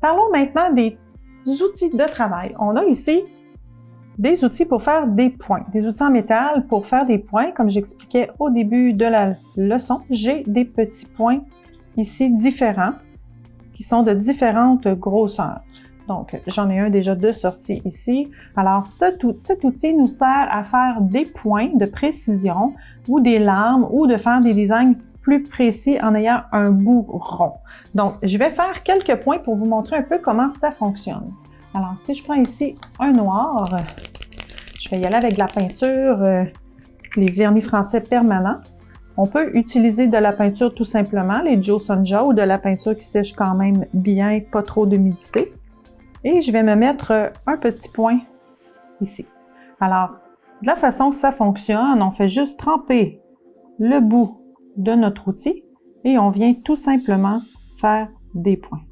Parlons maintenant des outils de travail. On a ici des outils pour faire des points, des outils en métal pour faire des points. Comme j'expliquais au début de la leçon, j'ai des petits points ici différents qui sont de différentes grosseurs. Donc, j'en ai un déjà de sortie ici. Alors, cet outil nous sert à faire des points de précision ou des lames ou de faire des designs plus précis en ayant un bout rond. Donc, je vais faire quelques points pour vous montrer un peu comment ça fonctionne. Alors, si je prends ici un noir, je vais y aller avec de la peinture, les vernis français permanents. On peut utiliser de la peinture tout simplement, les Joe Sonja, ou de la peinture qui sèche quand même bien, pas trop d'humidité. Et je vais me mettre un petit point ici. Alors, de la façon que ça fonctionne, on fait juste tremper le bout de notre outil et on vient tout simplement faire des points.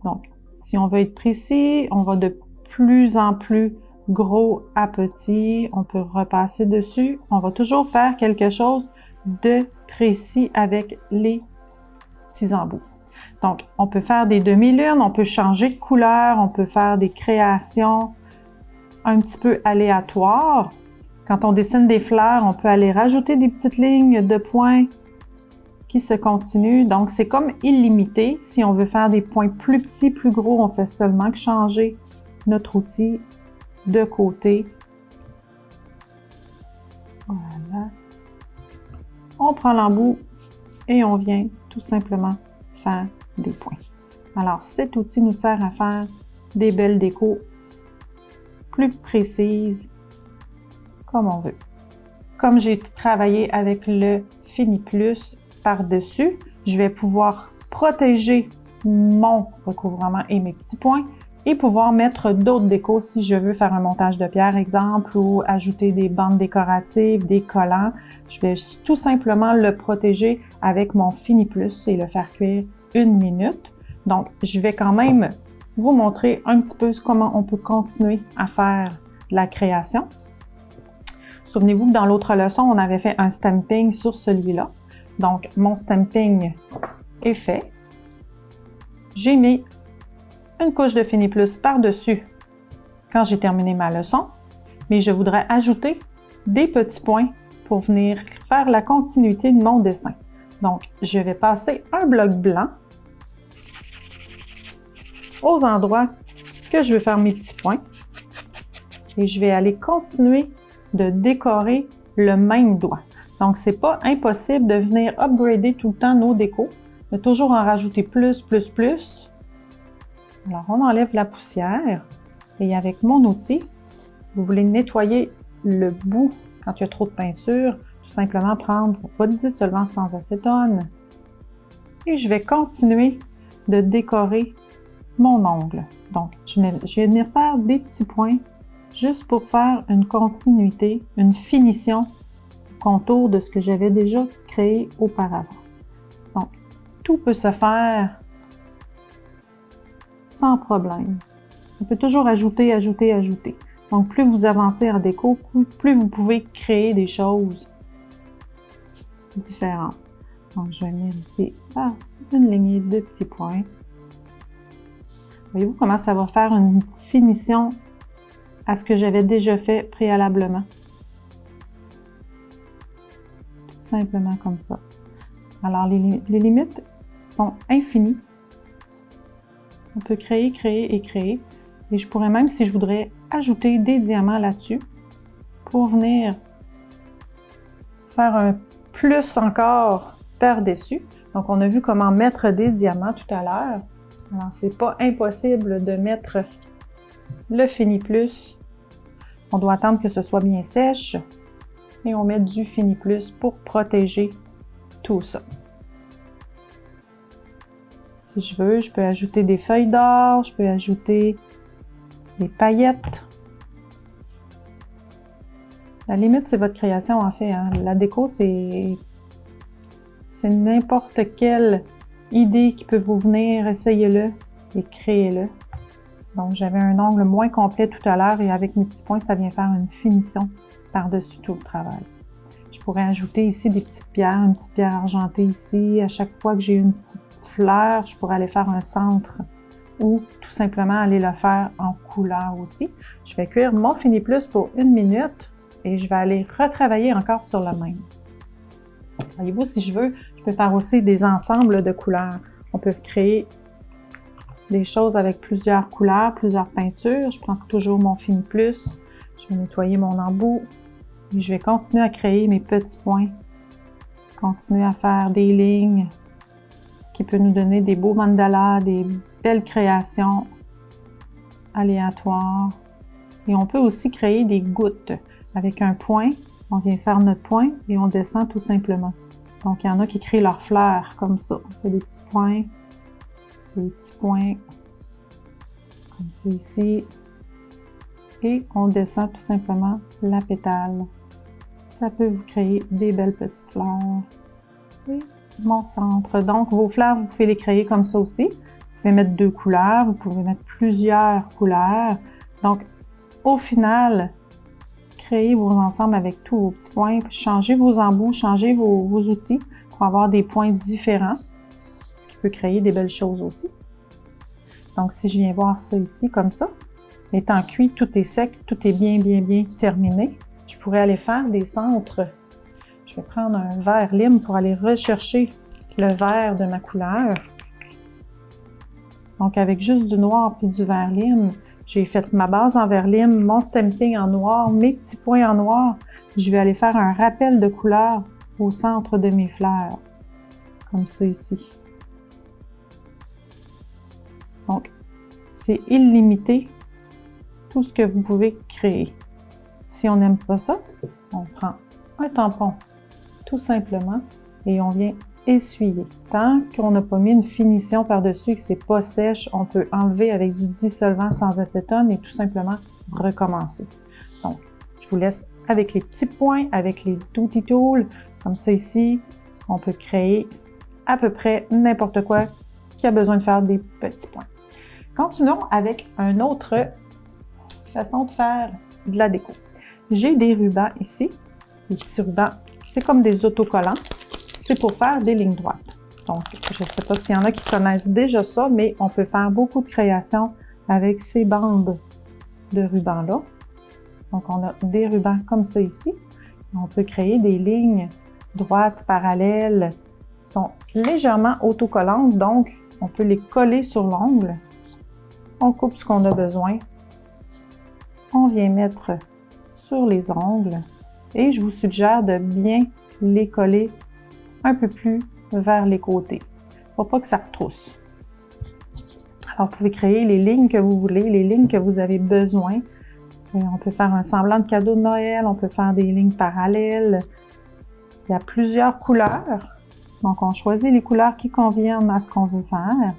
Donc, si on veut être précis, on va de plus en plus gros à petit, on peut repasser dessus. On va toujours faire quelque chose de précis avec les petits embouts. Donc, on peut faire des demi-lunes, on peut changer de couleur, on peut faire des créations un petit peu aléatoires. Quand on dessine des fleurs, on peut aller rajouter des petites lignes de points qui se continuent. Donc, c'est comme illimité. Si on veut faire des points plus petits, plus gros, on fait seulement que changer notre outil de côté. Voilà. On prend l'embout et on vient tout simplement faire des points. Alors, cet outil nous sert à faire des belles décos plus précises, comme on veut. Comme j'ai travaillé avec le Fini Plus par-dessus, je vais pouvoir protéger mon recouvrement et mes petits points et pouvoir mettre d'autres décos si je veux faire un montage de pierre, exemple, ou ajouter des bandes décoratives, des collants. Je vais tout simplement le protéger avec mon Fini Plus et le faire cuire 1 minute. Donc, je vais quand même vous montrer un petit peu comment on peut continuer à faire la création. Souvenez-vous que dans l'autre leçon, on avait fait un stamping sur celui-là. Donc, mon stamping est fait. J'ai mis une couche de Fini Plus par-dessus quand j'ai terminé ma leçon, mais je voudrais ajouter des petits points pour venir faire la continuité de mon dessin. Donc, je vais passer un bloc blanc aux endroits que je veux faire mes petits points et je vais aller continuer de décorer le même doigt. Donc, c'est pas impossible de venir upgrader tout le temps nos décos, de toujours en rajouter plus, plus, plus. Alors, on enlève la poussière et avec mon outil, si vous voulez nettoyer le bout quand il y a trop de peinture, tout simplement prendre votre dissolvant sans acétone et je vais continuer de décorer mon ongle. Donc, je vais venir faire des petits points juste pour faire une continuité, une finition contour de ce que j'avais déjà créé auparavant. Donc, tout peut se faire sans problème. On peut toujours ajouter, ajouter, ajouter. Donc, plus vous avancez en déco, plus vous pouvez créer des choses différentes. Donc, je vais venir ici à une lignée de petits points. Voyez-vous comment ça va faire une finition à ce que j'avais déjà fait préalablement? Tout simplement comme ça. Alors, les limites sont infinies. On peut créer, créer et créer. Et je pourrais même, si je voudrais, ajouter des diamants là-dessus pour venir faire un plus encore par-dessus. Donc, on a vu comment mettre des diamants tout à l'heure. Alors, c'est pas impossible de mettre le Fini Plus. On doit attendre que ce soit bien sèche et on met du Fini Plus pour protéger tout ça. Si je veux, je peux ajouter des feuilles d'or, je peux ajouter des paillettes. La limite, c'est votre création en fait. Hein. La déco, c'est n'importe quelle idée qui peut vous venir, essayez-le et créez-le. Donc, j'avais un ongle moins complet tout à l'heure et avec mes petits points, ça vient faire une finition par-dessus tout le travail. Je pourrais ajouter ici des petites pierres, une petite pierre argentée ici. À chaque fois que j'ai une petite fleur, je pourrais aller faire un centre ou tout simplement aller le faire en couleur aussi. Je vais cuire mon Fini Plus pour 1 minute et je vais aller retravailler encore sur le même. Voyez-vous, si je veux, je peux faire aussi des ensembles de couleurs. On peut créer des choses avec plusieurs couleurs, plusieurs peintures. Je prends toujours mon Fini Plus. Je vais nettoyer mon embout et je vais continuer à créer mes petits points. Continuer à faire des lignes, ce qui peut nous donner des beaux mandalas, des belles créations aléatoires. Et on peut aussi créer des gouttes avec un point. On vient faire notre point et on descend tout simplement. Donc, il y en a qui créent leurs fleurs comme ça. On fait des petits points, des petits points, comme ça ici. Et on descend tout simplement la pétale. Ça peut vous créer des belles petites fleurs. Et mon centre. Donc, vos fleurs, vous pouvez les créer comme ça aussi. Vous pouvez mettre 2 couleurs, vous pouvez mettre plusieurs couleurs. Donc, au final, créez vos ensembles avec tous vos petits points. Changez vos embouts, changez vos outils pour avoir des points différents, ce qui peut créer des belles choses aussi. Donc, si je viens voir ça ici, comme ça, étant cuit, tout est sec, tout est bien terminé. Je pourrais aller faire des centres. Je vais prendre un vert lime pour aller rechercher le vert de ma couleur. Donc, avec juste du noir puis du vert lime, j'ai fait ma base en vert lime, mon stamping en noir, mes petits points en noir. Je vais aller faire un rappel de couleur au centre de mes fleurs, comme ça ici. Donc, c'est illimité tout ce que vous pouvez créer. Si on n'aime pas ça, on prend un tampon, tout simplement, et on vient essuyer. Tant qu'on n'a pas mis une finition par-dessus et que c'est pas sèche, on peut enlever avec du dissolvant sans acétone et tout simplement recommencer. Donc, je vous laisse avec les petits points, avec les Duty Tools, comme ça ici, on peut créer à peu près n'importe quoi qui a besoin de faire des petits points. Continuons avec une autre façon de faire de la déco. J'ai des rubans ici, des petits rubans, c'est comme des autocollants, c'est pour faire des lignes droites. Donc, je ne sais pas s'il y en a qui connaissent déjà ça, mais on peut faire beaucoup de créations avec ces bandes de rubans-là. Donc, on a des rubans comme ça ici. On peut créer des lignes droites, parallèles, qui sont légèrement autocollantes, donc on peut les coller sur l'ongle. On coupe ce qu'on a besoin. On vient mettre sur les ongles et je vous suggère de bien les coller un peu plus vers les côtés pour pas que ça retrousse. Alors, vous pouvez créer les lignes que vous voulez, les lignes que vous avez besoin. On peut faire un semblant de cadeau de Noël, on peut faire des lignes parallèles. Il y a plusieurs couleurs. Donc, on choisit les couleurs qui conviennent à ce qu'on veut faire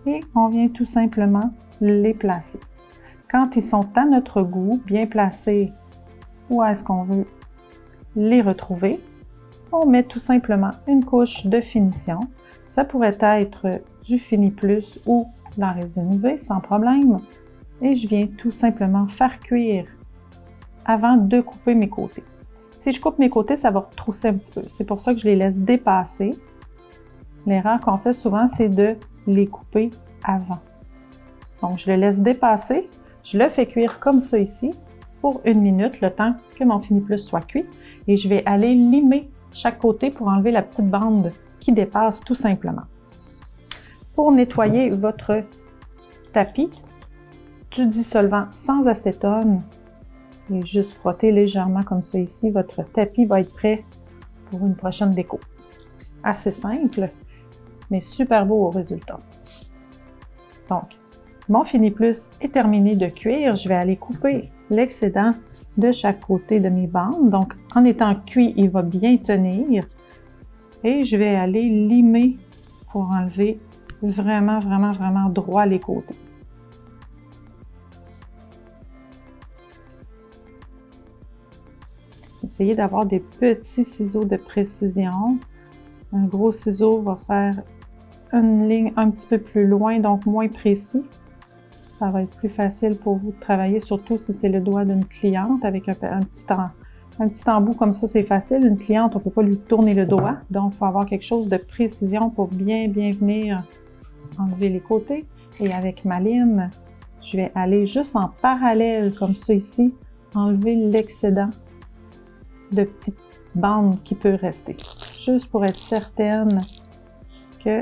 et on vient tout simplement les placer. Quand ils sont à notre goût, bien placés, où est-ce qu'on veut les retrouver, on met tout simplement une couche de finition. Ça pourrait être du Fini Plus ou de la résine UV sans problème. Et je viens tout simplement faire cuire avant de couper mes côtés. Si je coupe mes côtés, ça va retrousser un petit peu. C'est pour ça que je les laisse dépasser. L'erreur qu'on fait souvent, c'est de les couper avant. Donc, je le laisse dépasser. Je le fais cuire comme ça ici pour 1 minute, le temps que mon Fini Plus soit cuit. Et je vais aller limer chaque côté pour enlever la petite bande qui dépasse tout simplement. Pour nettoyer votre tapis, du dissolvant sans acétone et juste frotter légèrement comme ça ici, votre tapis va être prêt pour une prochaine déco. Assez simple, mais super beau au résultat. Donc, mon Fini Plus est terminé de cuire. Je vais aller couper l'excédent de chaque côté de mes bandes. Donc, en étant cuit, il va bien tenir. Et je vais aller limer pour enlever vraiment droit les côtés. Essayez d'avoir des petits ciseaux de précision. Un gros ciseau va faire une ligne un petit peu plus loin, donc moins précis. Ça va être plus facile pour vous de travailler, surtout si c'est le doigt d'une cliente avec un petit embout comme ça, c'est facile. Une cliente, on ne peut pas lui tourner le doigt, donc il faut avoir quelque chose de précision pour bien venir enlever les côtés. Et avec ma lime, je vais aller juste en parallèle, comme ça ici, enlever l'excédent de petites bandes qui peut rester. Juste pour être certaine que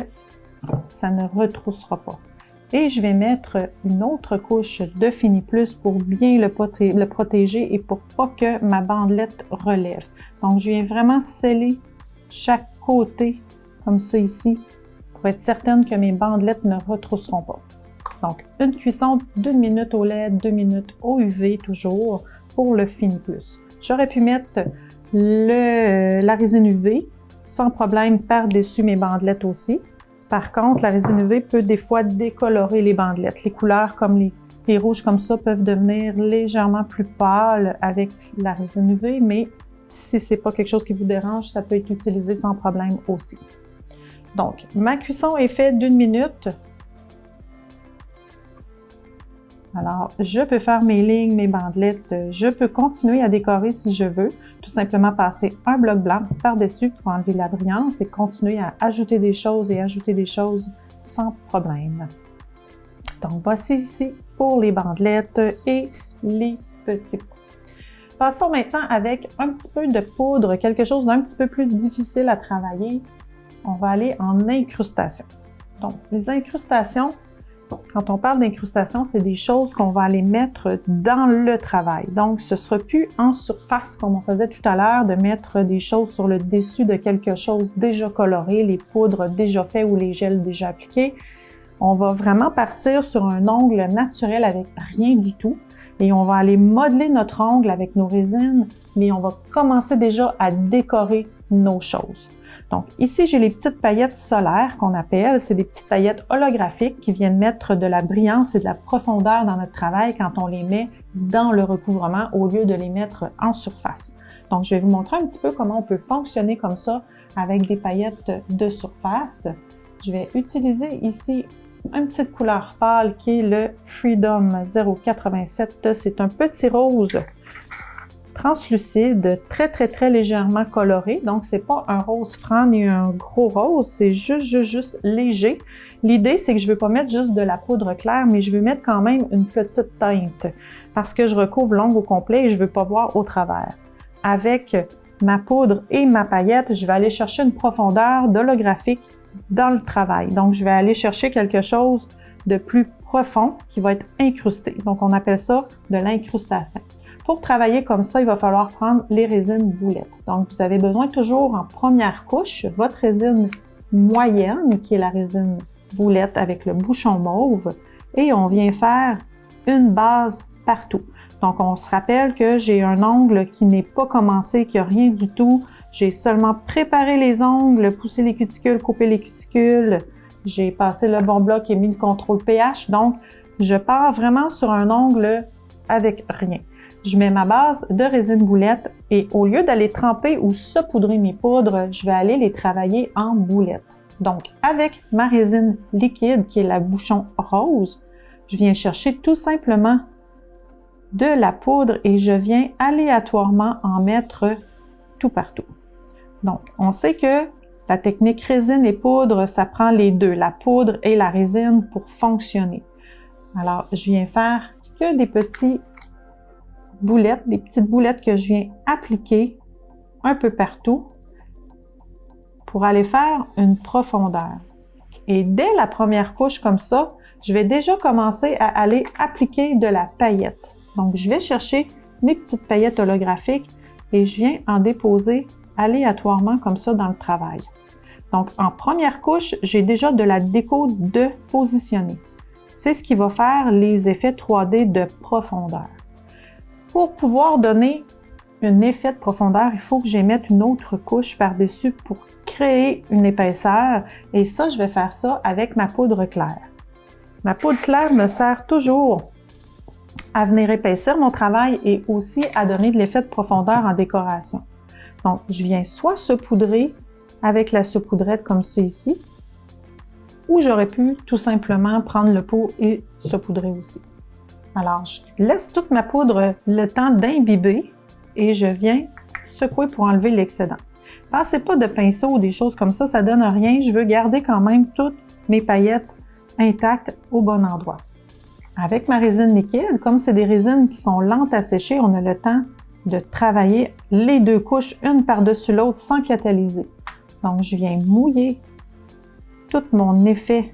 ça ne retroussera pas. Et je vais mettre une autre couche de Fini Plus pour bien le protéger et pour pas que ma bandelette relève. Donc, je viens vraiment sceller chaque côté, comme ça ici, pour être certaine que mes bandelettes ne retrousseront pas. Donc, une cuisson d'1 minute au LED, 2 minutes au UV toujours pour le Fini Plus. J'aurais pu mettre la résine UV sans problème par-dessus mes bandelettes aussi. Par contre, la résine UV peut des fois décolorer les bandelettes. Les couleurs comme les rouges comme ça peuvent devenir légèrement plus pâles avec la résine UV, mais si ce n'est pas quelque chose qui vous dérange, ça peut être utilisé sans problème aussi. Donc, ma cuisson est faite d'1 minute. Alors, je peux faire mes lignes, mes bandelettes, je peux continuer à décorer si je veux, tout simplement passer un bloc blanc par-dessus pour enlever la brillance et continuer à ajouter des choses sans problème. Donc, voici ici pour les bandelettes et les petits pois. Passons maintenant avec un petit peu de poudre, quelque chose d'un petit peu plus difficile à travailler. On va aller en incrustation. Donc, les incrustations, quand on parle d'incrustation, c'est des choses qu'on va aller mettre dans le travail. Donc, ce ne sera plus en surface, comme on faisait tout à l'heure, de mettre des choses sur le dessus de quelque chose déjà coloré, les poudres déjà faites ou les gels déjà appliqués. On va vraiment partir sur un ongle naturel avec rien du tout et on va aller modeler notre ongle avec nos résines, mais on va commencer déjà à décorer nos choses. Donc ici, j'ai les petites paillettes solaires qu'on appelle, c'est des petites paillettes holographiques qui viennent mettre de la brillance et de la profondeur dans notre travail quand on les met dans le recouvrement au lieu de les mettre en surface. Donc je vais vous montrer un petit peu comment on peut fonctionner comme ça avec des paillettes de surface. Je vais utiliser ici une petite couleur pâle qui est le Freedom 087. C'est un petit rose translucide, très légèrement coloré. Donc, c'est pas un rose franc ni un gros rose, c'est juste léger. L'idée, c'est que je veux pas mettre juste de la poudre claire, mais je veux mettre quand même une petite teinte parce que je recouvre l'ongle au complet et je veux pas voir au travers. Avec ma poudre et ma paillette, je vais aller chercher une profondeur holographique dans le travail. Donc, je vais aller chercher quelque chose de plus profond qui va être incrusté. Donc, on appelle ça de l'incrustation. Pour travailler comme ça, il va falloir prendre les résines boulettes. Donc, vous avez besoin toujours en première couche, votre résine moyenne, qui est la résine boulette avec le bouchon mauve, et on vient faire une base partout. Donc, on se rappelle que j'ai un ongle qui n'est pas commencé, qui n'a rien du tout. J'ai seulement préparé les ongles, poussé les cuticules, coupé les cuticules. J'ai passé le bon bloc et mis le contrôle pH. Donc, je pars vraiment sur un ongle avec rien. Je mets ma base de résine boulette et au lieu d'aller tremper ou saupoudrer mes poudres, je vais aller les travailler en boulettes. Donc, avec ma résine liquide, qui est la bouchon rose, je viens chercher tout simplement de la poudre et je viens aléatoirement en mettre tout partout. Donc, on sait que la technique résine et poudre, ça prend les deux, la poudre et la résine pour fonctionner. Alors, je viens faire que des petites boulettes que je viens appliquer un peu partout pour aller faire une profondeur. Et dès la première couche comme ça, je vais déjà commencer à aller appliquer de la paillette. Donc, je vais chercher mes petites paillettes holographiques et je viens en déposer aléatoirement comme ça dans le travail. Donc, en première couche, j'ai déjà de la déco de positionner. C'est ce qui va faire les effets 3D de profondeur. Pour pouvoir donner un effet de profondeur, il faut que j'y mette une autre couche par-dessus pour créer une épaisseur. Et ça, je vais faire ça avec ma poudre claire. Ma poudre claire me sert toujours à venir épaissir mon travail et aussi à donner de l'effet de profondeur en décoration. Donc, je viens soit saupoudrer avec la saupoudrette comme ça ici, ou j'aurais pu tout simplement prendre le pot et saupoudrer aussi. Alors, je laisse toute ma poudre le temps d'imbiber et je viens secouer pour enlever l'excédent. Passez pas de pinceau ou des choses comme ça donne rien. Je veux garder quand même toutes mes paillettes intacte au bon endroit. Avec ma résine liquide, comme c'est des résines qui sont lentes à sécher, on a le temps de travailler les deux couches, une par-dessus l'autre, sans catalyser. Donc, je viens mouiller tout mon effet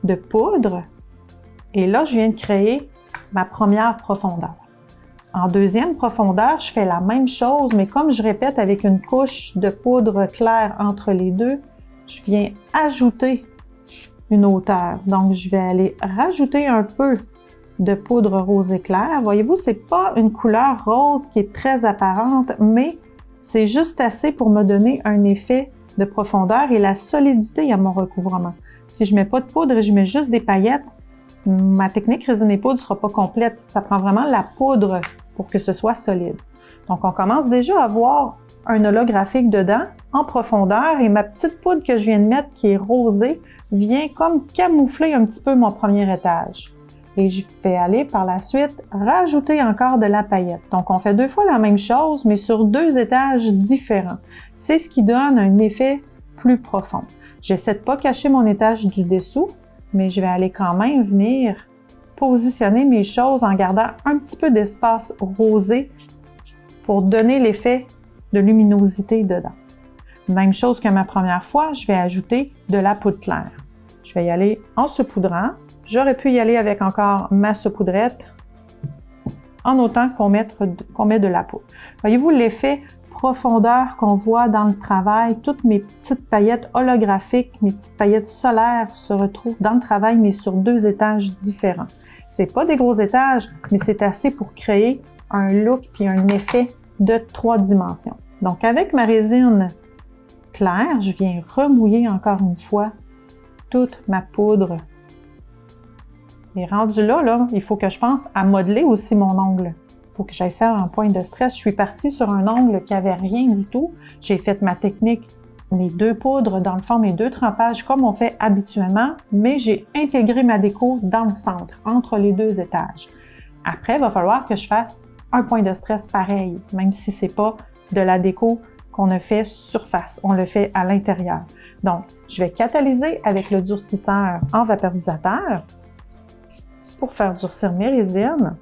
de poudre et là, je viens de créer ma première profondeur. En deuxième profondeur, je fais la même chose, mais comme je répète avec une couche de poudre claire entre les deux, je viens ajouter une hauteur. Donc, je vais aller rajouter un peu de poudre rose éclair. Voyez-vous, c'est pas une couleur rose qui est très apparente, mais c'est juste assez pour me donner un effet de profondeur et la solidité à mon recouvrement. Si je mets pas de poudre et je mets juste des paillettes, ma technique résine et poudre ne sera pas complète. Ça prend vraiment la poudre pour que ce soit solide. Donc, on commence déjà à voir un holographique dedans en profondeur et ma petite poudre que je viens de mettre qui est rosée vient comme camoufler un petit peu mon premier étage. Et je vais aller par la suite rajouter encore de la paillette. Donc, on fait deux fois la même chose, mais sur deux étages différents. C'est ce qui donne un effet plus profond. J'essaie de ne pas cacher mon étage du dessous, mais je vais aller quand même venir positionner mes choses en gardant un petit peu d'espace rosé pour donner l'effet de luminosité dedans. Même chose que ma première fois, je vais ajouter de la poudre claire. Je vais y aller en saupoudrant. J'aurais pu y aller avec encore ma saupoudrette en autant qu'on met de la poudre. Voyez-vous l'effet profondeur qu'on voit dans le travail? Toutes mes petites paillettes holographiques, mes petites paillettes solaires se retrouvent dans le travail, mais sur deux étages différents. C'est pas des gros étages, mais c'est assez pour créer un look puis un effet de 3 dimensions. Donc, avec ma résine claire, je viens remouiller encore une fois toute ma poudre. Et rendu là, il faut que je pense à modeler aussi mon ongle. Il faut que j'aille faire un point de stress. Je suis partie sur un ongle qui n'avait rien du tout. J'ai fait ma technique, mes deux poudres, dans le fond, mes deux trempages comme on fait habituellement, mais j'ai intégré ma déco dans le centre, entre les deux étages. Après, il va falloir que je fasse un point de stress pareil, même si ce n'est pas de la déco qu'on a fait surface, on le fait à l'intérieur. Donc, je vais catalyser avec le durcisseur en vaporisateur pour faire durcir mes résines.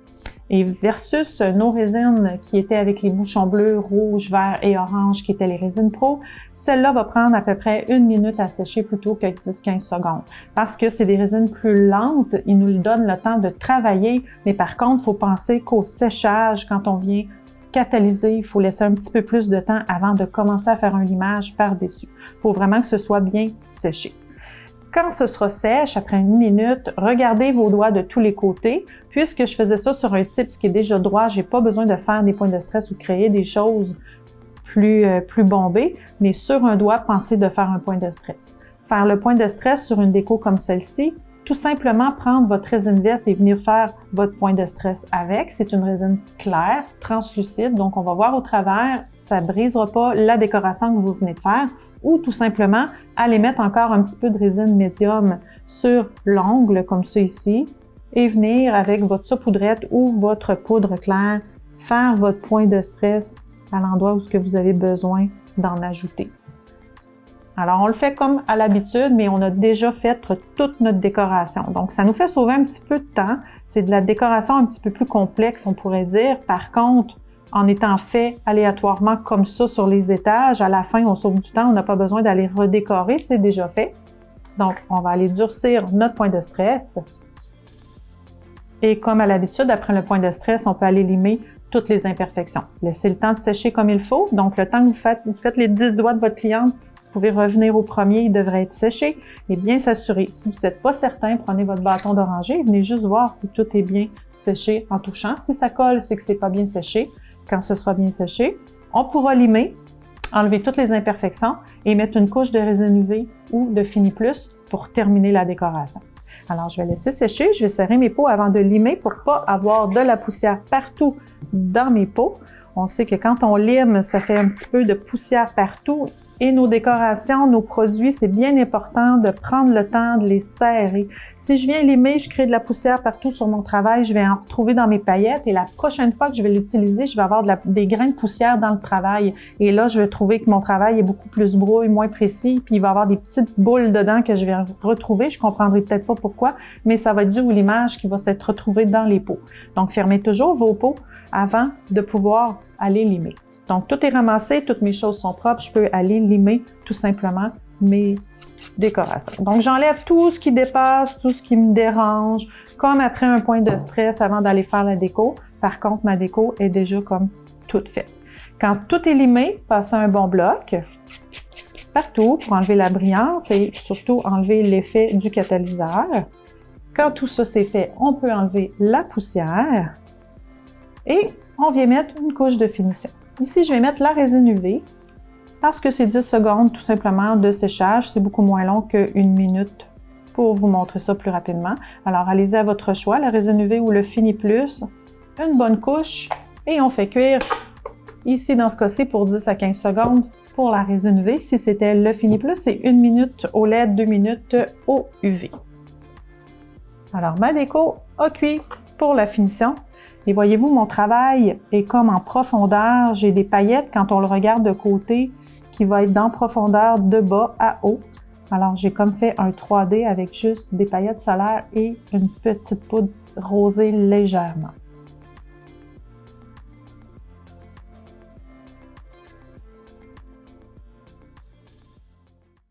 Et versus nos résines qui étaient avec les bouchons bleus, rouges, verts et orange, qui étaient les résines pro, celle-là va prendre à peu près 1 minute à sécher plutôt que 10-15 secondes. Parce que c'est des résines plus lentes, ils nous donnent le temps de travailler, mais par contre, il faut penser qu'au séchage, quand on vient catalyser, il faut laisser un petit peu plus de temps avant de commencer à faire un limage par-dessus. Il faut vraiment que ce soit bien séché. Quand ce sera sèche, après 1 minute, regardez vos doigts de tous les côtés. Puisque je faisais ça sur un type qui est déjà droit, j'ai pas besoin de faire des points de stress ou créer des choses plus bombées, mais sur un doigt, pensez de faire un point de stress. Faire le point de stress sur une déco comme celle-ci, tout simplement prendre votre résine verte et venir faire votre point de stress avec. C'est une résine claire, translucide, donc on va voir au travers, ça ne brisera pas la décoration que vous venez de faire. Ou tout simplement aller mettre encore un petit peu de résine médium sur l'ongle, comme ça ici, et venir avec votre saupoudrette ou votre poudre claire, faire votre point de stress à l'endroit où ce que vous avez besoin d'en ajouter. Alors, on le fait comme à l'habitude, mais on a déjà fait toute notre décoration. Donc, ça nous fait sauver un petit peu de temps. C'est de la décoration un petit peu plus complexe, on pourrait dire. Par contre, en étant fait aléatoirement comme ça sur les étages, à la fin, on sauve du temps, on n'a pas besoin d'aller redécorer, c'est déjà fait. Donc, on va aller durcir notre point de stress. Et comme à l'habitude, après le point de stress, on peut aller limer toutes les imperfections. Laissez le temps de sécher comme il faut. Donc, le temps que vous faites les 10 doigts de votre cliente, vous pouvez revenir au premier, il devrait être séché et bien s'assurer. Si vous n'êtes pas certain, prenez votre bâton d'oranger et venez juste voir si tout est bien séché en touchant. Si ça colle, c'est que c'est pas bien séché. Quand ce sera bien séché, on pourra limer, enlever toutes les imperfections et mettre une couche de résine UV ou de Fini Plus pour terminer la décoration. Alors, je vais laisser sécher, je vais serrer mes pots avant de limer pour ne pas avoir de la poussière partout dans mes pots. On sait que quand on lime, ça fait un petit peu de poussière partout Et nos décorations, nos produits, c'est bien important de prendre le temps de les serrer. Si je viens limer, je crée de la poussière partout sur mon travail, je vais en retrouver dans mes paillettes et la prochaine fois que je vais l'utiliser, je vais avoir des grains de poussière dans le travail. Et là, je vais trouver que mon travail est beaucoup plus brouille, moins précis, puis il va y avoir des petites boules dedans que je vais retrouver. Je comprendrai peut-être pas pourquoi, mais ça va être dû à l'image qui va s'être retrouvée dans les pots. Donc, fermez toujours vos pots avant de pouvoir aller limer. Donc, tout est ramassé, toutes mes choses sont propres, je peux aller limer tout simplement mes décorations. Donc, j'enlève tout ce qui dépasse, tout ce qui me dérange, comme après un point de stress avant d'aller faire la déco. Par contre, ma déco est déjà comme toute faite. Quand tout est limé, passez un bon bloc partout pour enlever la brillance et surtout enlever l'effet du catalyseur. Quand tout ça c'est fait, on peut enlever la poussière et on vient mettre une couche de finition. Ici, je vais mettre la résine UV parce que c'est 10 secondes tout simplement de séchage. C'est beaucoup moins long qu'une minute pour vous montrer ça plus rapidement. Alors, allez-y à votre choix, la résine UV ou le Fini Plus. Une bonne couche et on fait cuire ici dans ce cas-ci pour 10 à 15 secondes pour la résine UV. Si c'était le Fini Plus, c'est 1 minute au LED, 2 minutes au UV. Alors, ma déco a cuit pour la finition. Et voyez-vous, mon travail est comme en profondeur. J'ai des paillettes, quand on le regarde de côté, qui va être dans profondeur de bas à haut. Alors, j'ai comme fait un 3D avec juste des paillettes solaires et une petite poudre rosée légèrement.